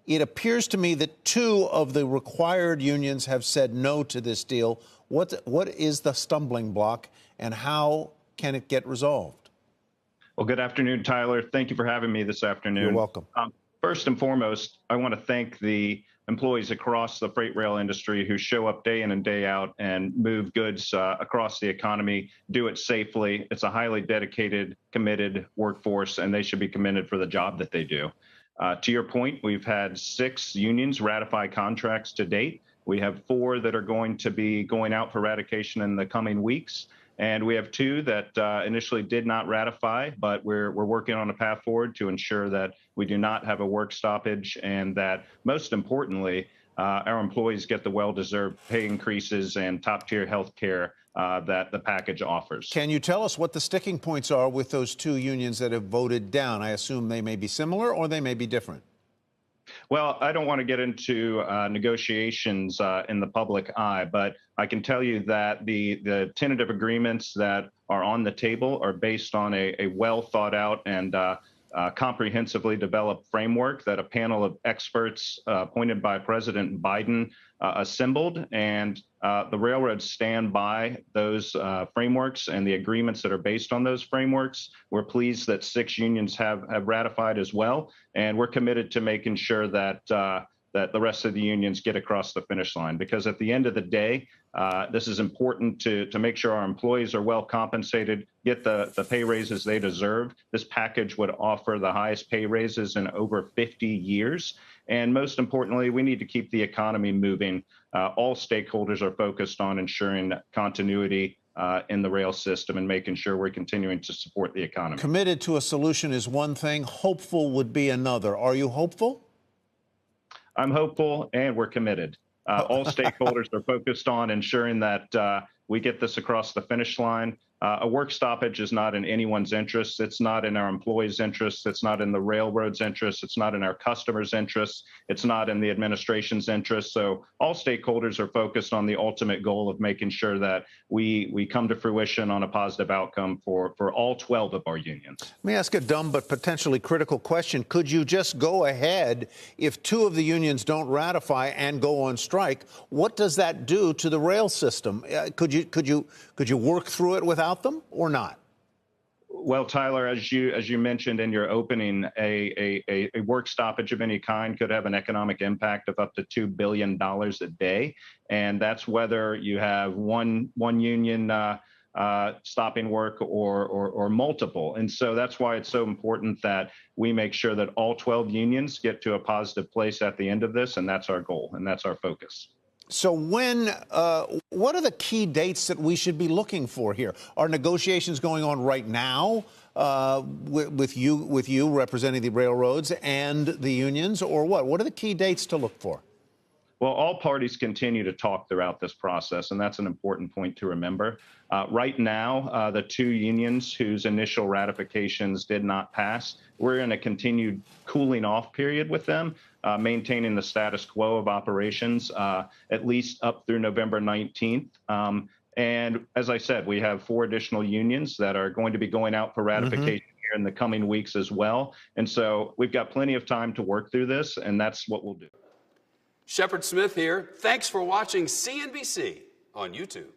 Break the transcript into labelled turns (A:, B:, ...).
A: It appears to me that two of the required unions have said no to this deal. What is the stumbling block, and how can it get resolved?
B: Well, good afternoon, Tyler. Thank you for having me this afternoon.
A: You're welcome.
B: First and foremost, I want to thank the employees across the freight rail industry who show up day in and day out and move goods across the economy, do it safely. It's a highly dedicated, committed workforce, and they should be commended for the job that they do. To your point, we've had 6 unions ratify contracts to date. We have 4 that are going to be going out for ratification in the coming weeks. And we have 2 that initially did not ratify, but we're working on a path forward to ensure that we do not have a work stoppage, and that, most importantly, our employees get the well-deserved pay increases and top-tier health care that the package offers.
A: Can you tell us what the sticking points are with those 2 unions that have voted down? I assume they may be similar or they may be different.
B: Well, I don't want to get into negotiations in the public eye, but I can tell you that the tentative agreements that are on the table are based on a well thought out and comprehensively developed framework that a panel of experts appointed by President Biden assembled, and the railroads stand by those frameworks and the agreements that are based on those frameworks. We're pleased that 6 unions have ratified as well, and we're committed to making sure that that the rest of the unions get across the finish line, because at the end of the day, this is important to make sure our employees are well compensated, get the pay raises they deserve. This package would offer the highest pay raises in over 50 years. And most importantly, we need to keep the economy moving. All stakeholders are focused on ensuring continuity in the rail system and making sure we're continuing to support the economy.
A: Committed to a solution is one thing. Hopeful would be another. Are you hopeful?
B: I'm hopeful, and we're committed. All stakeholders are focused on ensuring that we get this across the finish line. A work stoppage is not in anyone's interest. It's not in our employees' interests. It's not in the railroad's interests. It's not in our customers' interests. It's not in the administration's interests. So all stakeholders are focused on the ultimate goal of making sure that we come to fruition on a positive outcome for all 12 of our unions.
A: Let me ask a dumb but potentially critical question. Could you just go ahead if 2 of the unions don't ratify and go on strike? What does that do to the rail system? Could you work through it without them or not?
B: Well, Tyler, as you mentioned in your opening, a work stoppage of any kind could have an economic impact of up to $2 billion a day. And that's whether you have one union stopping work or multiple. And so that's why it's so important that we make sure that all 12 unions get to a positive place at the end of this. And that's our goal, and that's our focus.
A: So what are the key dates that we should be looking for here? Are negotiations going on right now with you representing the railroads and the unions, or what? What are the key dates to look for?
B: Well, all parties continue to talk throughout this process, and that's an important point to remember. Right now, the 2 unions whose initial ratifications did not pass, we're in a continued cooling off period with them, maintaining the status quo of operations, at least up through November 19th. And as I said, we have 4 additional unions that are going to be going out for ratification here in the coming weeks as well. And so we've got plenty of time to work through this, and that's what we'll do.
C: Shepard Smith here. Thanks for watching CNBC on YouTube.